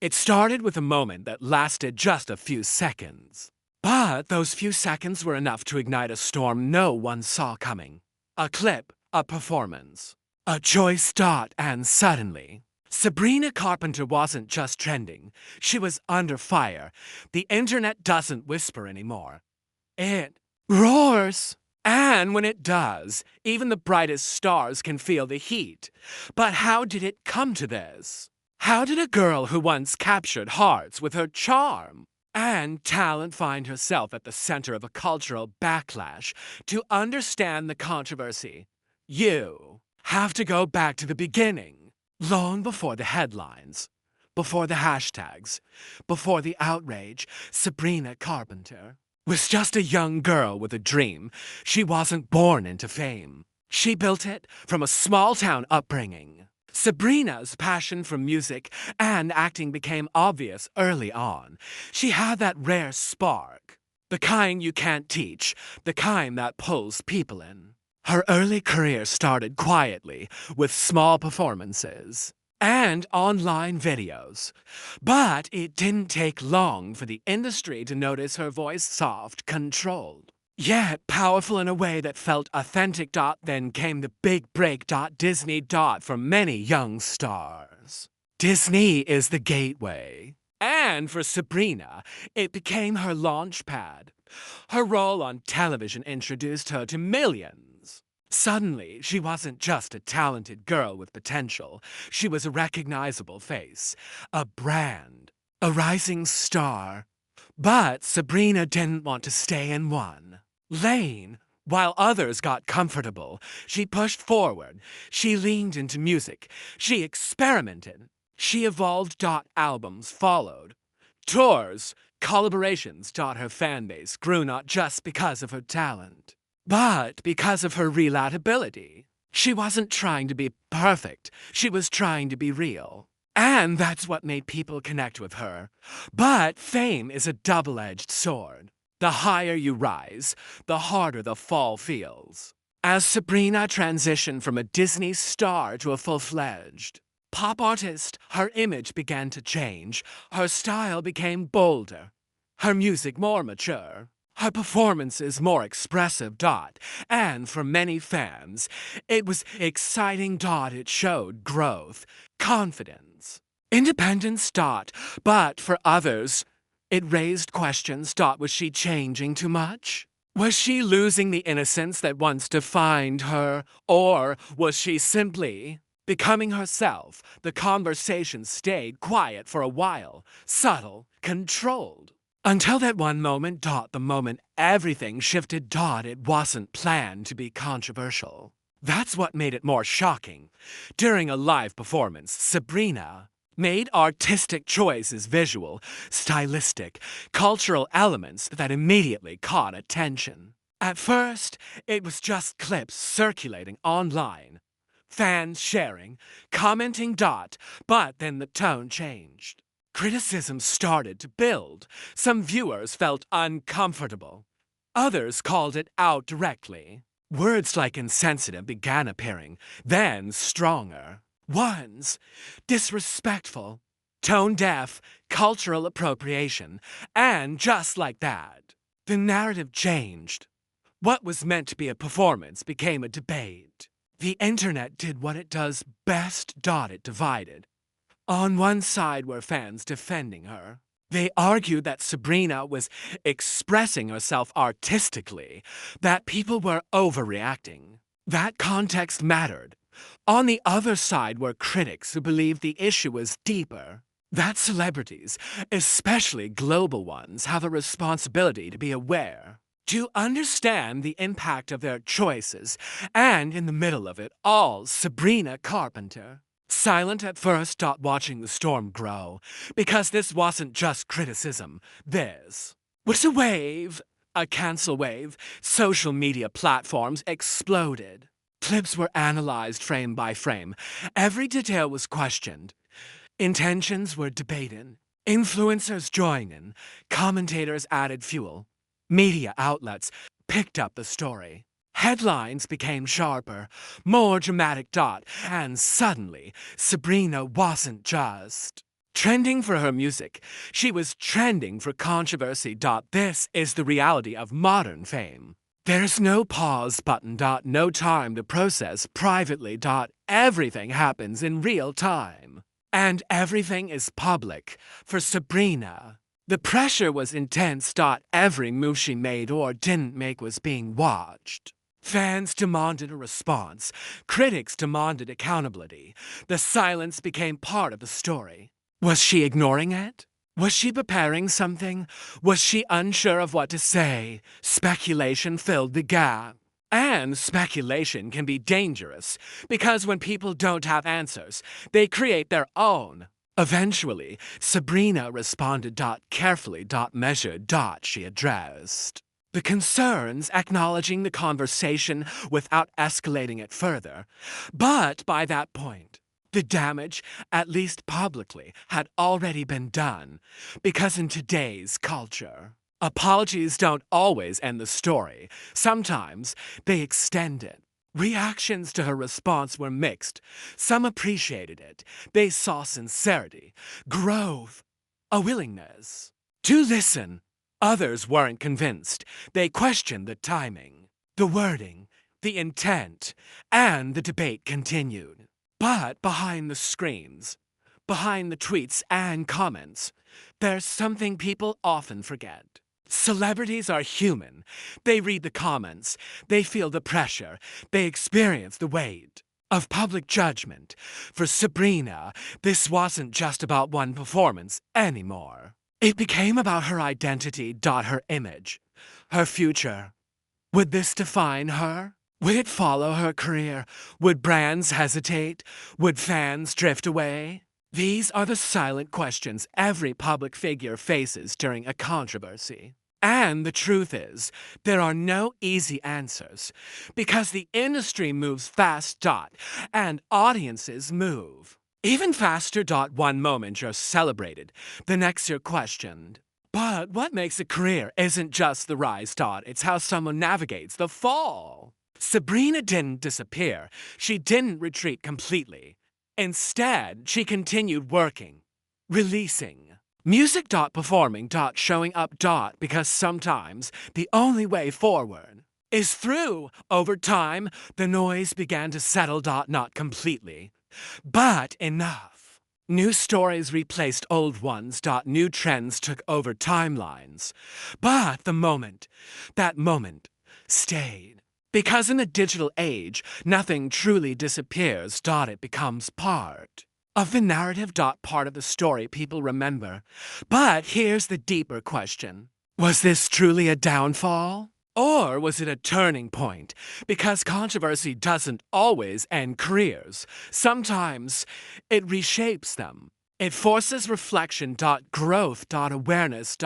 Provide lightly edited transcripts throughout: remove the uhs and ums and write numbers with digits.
It started with a moment that lasted just a few seconds. But those few seconds were enough to ignite a storm no one saw coming. A clip, a performance, a choice dot, and suddenly, Sabrina Carpenter wasn't just trending. She was under fire. The internet doesn't whisper anymore. It roars. And when it does, even the brightest stars can feel the heat. But how did it come to this? How did a girl who once captured hearts with her charm and talent find herself at the center of a cultural backlash? To understand the controversy, you have to go back to the beginning, long before the headlines, before the hashtags, before the outrage. Sabrina Carpenter was just a young girl with a dream. She wasn't born into fame. She built it from a small-town upbringing. Sabrina's passion for music and acting became obvious early on. She had that rare spark, the kind you can't teach, the kind that pulls people in. Her early career started quietly with small performances and online videos. But it didn't take long for the industry to notice her voice, soft, controlled, yet powerful in a way that felt authentic. Then came the big break. Disney. For many young stars, Disney is the gateway. And for Sabrina, it became her launch pad. Her role on television introduced her to millions. Suddenly, she wasn't just a talented girl with potential. She was a recognizable face, a brand, a rising star. But Sabrina didn't want to stay in one lane. While others got comfortable, she pushed forward. She leaned into music. She experimented. She evolved. Albums followed. Tours, collaborations. Her fan base grew not just because of her talent, but because of her relatability. She wasn't trying to be perfect. She was trying to be real. And that's what made people connect with her. But fame is a double-edged sword. The higher you rise, the harder the fall feels. As Sabrina transitioned from a Disney star to a full-fledged pop artist, her image began to change. Her style became bolder, her music more mature, her performances more expressive. And for many fans, it was exciting. It showed growth, confidence, independence. But for others, it raised questions. Was she changing too much? Was she losing the innocence that once defined her? Or was she simply becoming herself? The conversation stayed quiet for a while, subtle, controlled. Until that one moment. The moment everything shifted. It wasn't planned to be controversial. That's what made it more shocking. During a live performance, Sabrina made artistic choices, visual, stylistic, cultural elements that immediately caught attention. At first, it was just clips circulating online, fans sharing, commenting. But then the tone changed. Criticism started to build. Some viewers felt uncomfortable. Others called it out directly. Words like insensitive began appearing, then stronger ones: disrespectful, tone-deaf, cultural appropriation. And just like that, the narrative changed. What was meant to be a performance became a debate. The internet did what it does best. It divided. On one side were fans defending her. They argued that Sabrina was expressing herself artistically, that people were overreacting, that context mattered. On the other side were critics who believed the issue was deeper, that celebrities, especially global ones, have a responsibility to be aware, to understand the impact of their choices. And in the middle of it all, Sabrina Carpenter, silent at first. Watching the storm grow, because this wasn't just criticism. This was a wave, a cancel wave. Social media platforms exploded. Clips were analyzed frame by frame. Every detail was questioned. Intentions were debated. Influencers joined in. Commentators added fuel. Media outlets picked up the story. Headlines became sharper, more dramatic. And suddenly, Sabrina wasn't just Trending for her music, she was trending for controversy. This is the reality of modern fame. There's no pause button. No time to process privately. Everything happens in real time. And everything is public for Sabrina. The pressure was intense. Every move she made or didn't make was being watched. Fans demanded a response. Critics demanded accountability. The silence became part of the story. Was she ignoring it? Was she preparing something? Was she unsure of what to say? Speculation filled the gap. And speculation can be dangerous, because when people don't have answers, they create their own. Eventually, Sabrina responded. Carefully. Measured. She addressed the concerns, acknowledging the conversation without escalating it further. But by that point, the damage, at least publicly, had already been done, because in today's culture, apologies don't always end the story. Sometimes they extend it. Reactions to her response were mixed. Some appreciated it. They saw sincerity, growth, a willingness to listen. Others weren't convinced. They questioned the timing, the wording, the intent, and the debate continued. But behind the screens, behind the tweets and comments, there's something people often forget. Celebrities are human. They read the comments, they feel the pressure, they experience the weight of public judgment. For Sabrina, this wasn't just about one performance anymore. It became about her identity. Her image, her future. Would this define her? Would it follow her career? Would brands hesitate? Would fans drift away? These are the silent questions every public figure faces during a controversy. And the truth is, there are no easy answers, because the industry moves fast. And audiences move even faster. One moment you're celebrated, the next you're questioned. But what makes a career isn't just the rise. It's how someone navigates the fall. Sabrina didn't disappear. She didn't retreat completely. Instead, she continued working, releasing music. Performing. Showing up. Because sometimes the only way forward is through. Over time, the noise began to settle. Not completely, but enough. New stories replaced old ones. New trends took over timelines. But that moment, stayed. Because in the digital age, nothing truly disappears. It becomes part of the narrative. Part of the story people remember. But here's the deeper question. Was this truly a downfall? Or was it a turning point? Because controversy doesn't always end careers. Sometimes it reshapes them. It forces reflection. Growth. Awareness.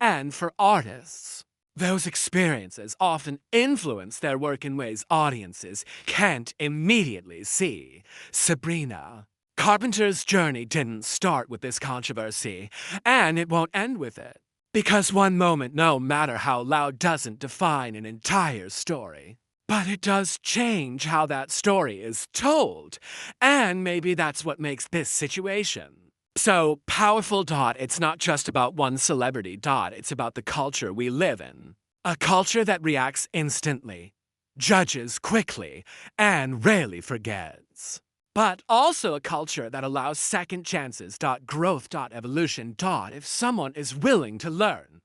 And for artists, those experiences often influence their work in ways audiences can't immediately see. Sabrina Carpenter's journey didn't start with this controversy, and it won't end with it. Because one moment, no matter how loud, doesn't define an entire story. But it does change how that story is told, and maybe that's what makes this situation so powerful. It's not just about one celebrity. It's about the culture we live in. A culture that reacts instantly, judges quickly, and rarely forgets. But also a culture that allows second chances. Growth. Evolution. If someone is willing to learn.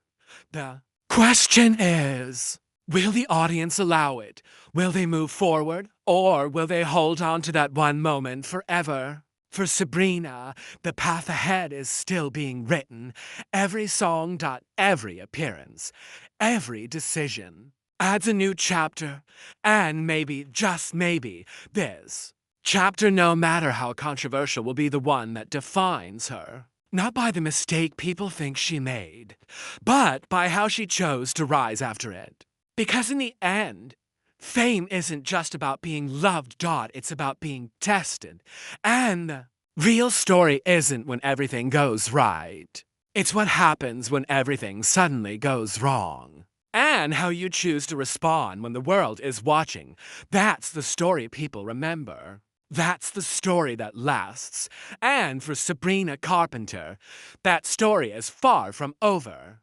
The question is, will the audience allow it? Will they move forward? Or will they hold on to that one moment forever? For Sabrina, the path ahead is still being written. Every song. Every appearance. Every decision adds a new chapter. And maybe, just maybe, this chapter, no matter how controversial, will be the one that defines her. Not by the mistake people think she made, but by how she chose to rise after it. Because in the end, fame isn't just about being loved. It's about being tested. And the real story isn't when everything goes right. It's what happens when everything suddenly goes wrong. And how you choose to respond when the world is watching. That's the story people remember. That's the story that lasts. And for Sabrina Carpenter, that story is far from over.